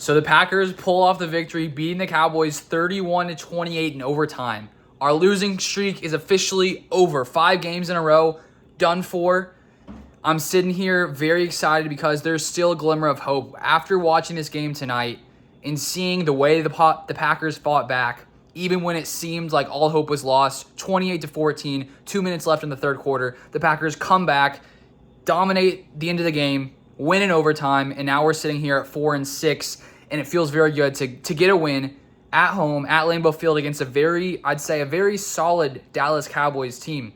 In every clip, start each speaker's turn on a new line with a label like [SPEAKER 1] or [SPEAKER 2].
[SPEAKER 1] So the Packers pull off the victory, beating the Cowboys 31-28 in overtime. Our losing streak is officially over. 5 games in a row, done for. I'm sitting here very excited because there's still a glimmer of hope. After watching this game tonight and seeing the way the Packers fought back, even when it seemed like all hope was lost, 28-14, 2 minutes left in the third quarter, the Packers come back, dominate the end of the game, win in overtime, and now we're sitting here at 4-6, and it feels very good to get a win at home at Lambeau Field against a very solid Dallas Cowboys team.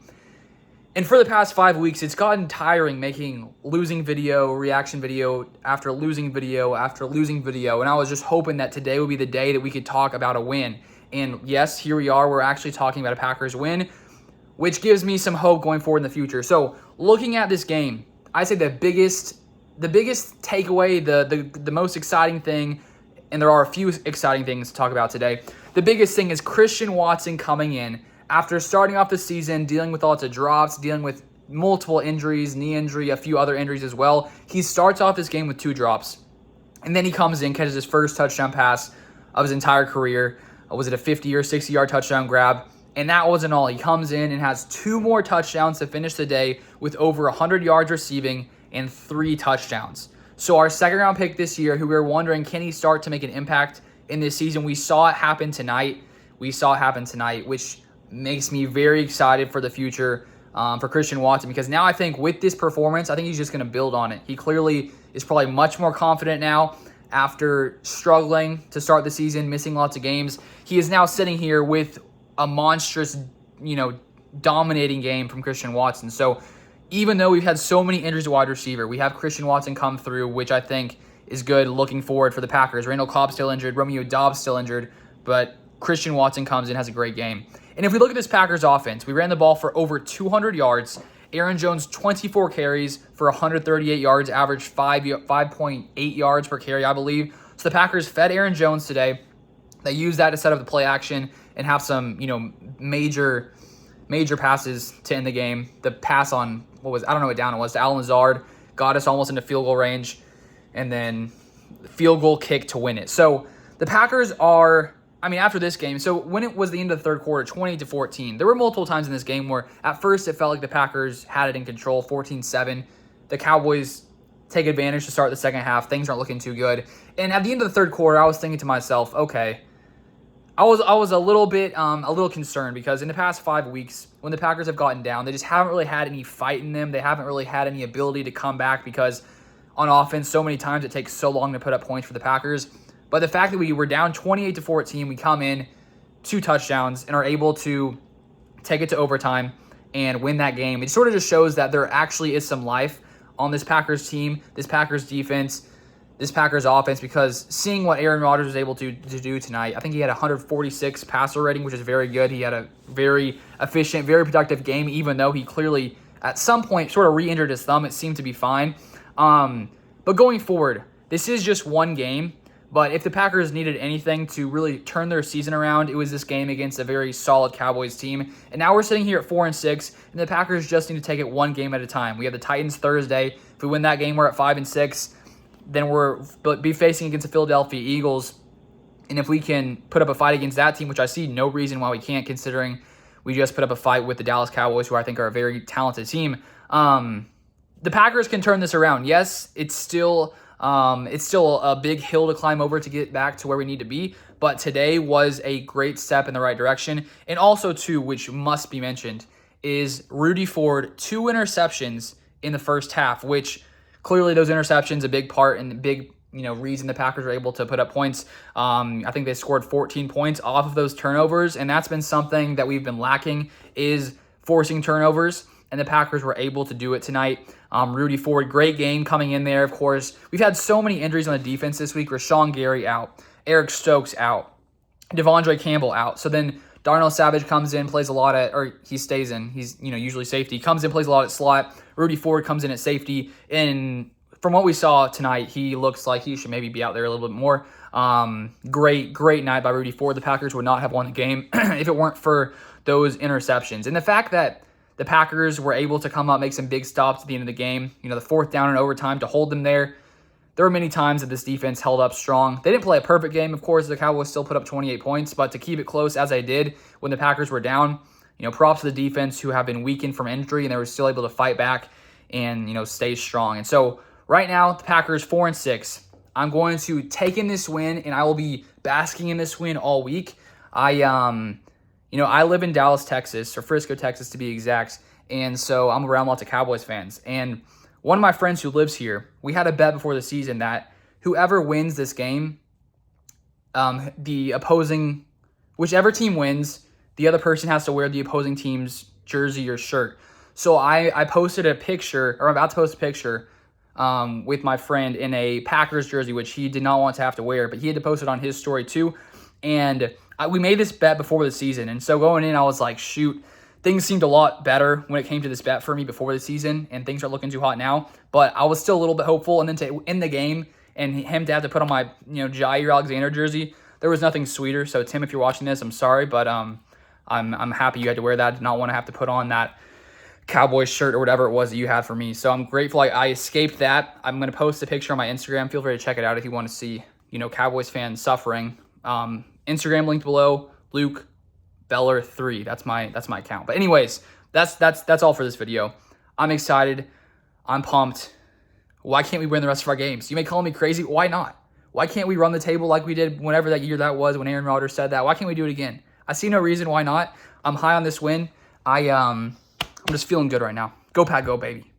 [SPEAKER 1] And for the past 5 weeks, it's gotten tiring making losing video, reaction video after losing video after losing video, and I was just hoping that today would be the day that we could talk about a win. And yes, here we are. We're actually talking about a Packers win, which gives me some hope going forward in the future. So looking at this game, I say the biggest takeaway, the most exciting thing, and there are a few exciting things to talk about today. The biggest thing is Christian Watson coming in after starting off the season, dealing with lots of drops, dealing with multiple injuries, knee injury, a few other injuries as well. He starts off this game with 2 drops, and then he comes in, catches his first touchdown pass of his entire career. Was it a 50 or 60-yard touchdown grab? And that wasn't all. He comes in and has 2 more touchdowns to finish the day with over 100 yards receiving and 3 touchdowns. So our second-round pick this year, who we were wondering, can he start to make an impact in this season? We saw it happen tonight. Which makes me very excited for the future for Christian Watson, because now I think with this performance, I think he's just going to build on it. He clearly is probably much more confident now after struggling to start the season, missing lots of games. He is now sitting here with a monstrous, dominating game from Christian Watson. So even though we've had so many injuries to wide receiver, we have Christian Watson come through, which I think is good looking forward for the Packers. Randall Cobb still injured, Romeo Doubs still injured, but Christian Watson comes in, has a great game. And if we look at this Packers offense, we ran the ball for over 200 yards. Aaron Jones, 24 carries for 138 yards, averaged 5.8 yards per carry, I believe. So the Packers fed Aaron Jones today. They used that to set up the play action and have some, major passes to end the game. The pass on, I don't know what down it was, to Alan Lazard, got us almost into field goal range, and then field goal kick to win it. So the Packers are, after this game, so when it was the end of the third quarter, 20-14, there were multiple times in this game where at first it felt like the Packers had it in control, 14-7. The Cowboys take advantage to start the second half. Things aren't looking too good. And at the end of the third quarter, I was thinking to myself, okay, I was a little concerned, because in the past 5 weeks, when the Packers have gotten down, they just haven't really had any fight in them. They haven't really had any ability to come back, because on offense, so many times it takes so long to put up points for the Packers. But the fact that we were down 28-14, we come in 2 touchdowns and are able to take it to overtime and win that game, it sort of just shows that there actually is some life on this Packers team, this Packers defense, this Packers offense, because seeing what Aaron Rodgers was able to do tonight, I think he had 146 passer rating, which is very good. He had a very efficient, very productive game, even though he clearly at some point sort of re-injured his thumb. It seemed to be fine. But going forward, this is just one game. But if the Packers needed anything to really turn their season around, it was this game against a very solid Cowboys team. And now we're sitting here at 4-6, and the Packers just need to take it one game at a time. We have the Titans Thursday. If we win that game, we're at 5-6. Then we'll be facing against the Philadelphia Eagles. And if we can put up a fight against that team, which I see no reason why we can't, considering we just put up a fight with the Dallas Cowboys, who I think are a very talented team, the Packers can turn this around. Yes, it's still a big hill to climb over to get back to where we need to be, but today was a great step in the right direction. And also, too, which must be mentioned, is Rudy Ford, 2 interceptions in the first half, which clearly those interceptions a big part and the big reason the Packers were able to put up points. I think they scored 14 points off of those turnovers, and that's been something that we've been lacking, is forcing turnovers, and the Packers were able to do it tonight. Rudy Ford, great game coming in there, of course. We've had so many injuries on the defense this week. Rashawn Gary out, Eric Stokes out, Devondre Campbell out. So then Darnell Savage comes in, plays a lot he stays in. He's usually safety. Comes in, plays a lot at slot. Rudy Ford comes in at safety, and from what we saw tonight, he looks like he should maybe be out there a little bit more. Great night by Rudy Ford. The Packers would not have won the game if it weren't for those interceptions. And the fact that the Packers were able to come up, make some big stops at the end of the game. The 4th down in overtime to hold them there. there were many times that this defense held up strong. They didn't play a perfect game, of course. The Cowboys still put up 28 points, but to keep it close as they did when the Packers were down, props to the defense who have been weakened from injury, and they were still able to fight back and, stay strong. And so right now, the Packers 4-6. I'm going to take in this win, and I will be basking in this win all week. I live in Dallas, Texas, or Frisco, Texas to be exact, and so I'm around lots of Cowboys fans. And one of my friends who lives here, we had a bet before the season that whoever wins this game, whichever team wins, the other person has to wear the opposing team's jersey or shirt. So I posted a picture, or I'm about to post a picture, with my friend in a Packers jersey, which he did not want to have to wear, but he had to post it on his story too. And we made this bet before the season. And so going in, I was like, shoot, things seemed a lot better when it came to this bet for me before the season, and things are looking too hot now. But I was still a little bit hopeful, and then to end the game and him to have to put on my Jair Alexander jersey, there was nothing sweeter. So Tim, if you're watching this, I'm sorry, but I'm happy you had to wear that. I did not want to have to put on that Cowboys shirt or whatever it was that you had for me. So I'm grateful I escaped that. I'm going to post a picture on my Instagram. Feel free to check it out if you want to see Cowboys fans suffering. Instagram linked below. Luke Beller 3. That's my account. But anyways, that's all for this video. I'm excited. I'm pumped. Why can't we win the rest of our games? You may call me crazy. Why not? Why can't we run the table like we did whenever that year that was when Aaron Rodgers said that? Why can't we do it again? I see no reason why not. I'm high on this win. I'm just feeling good right now. Go Pack, go baby.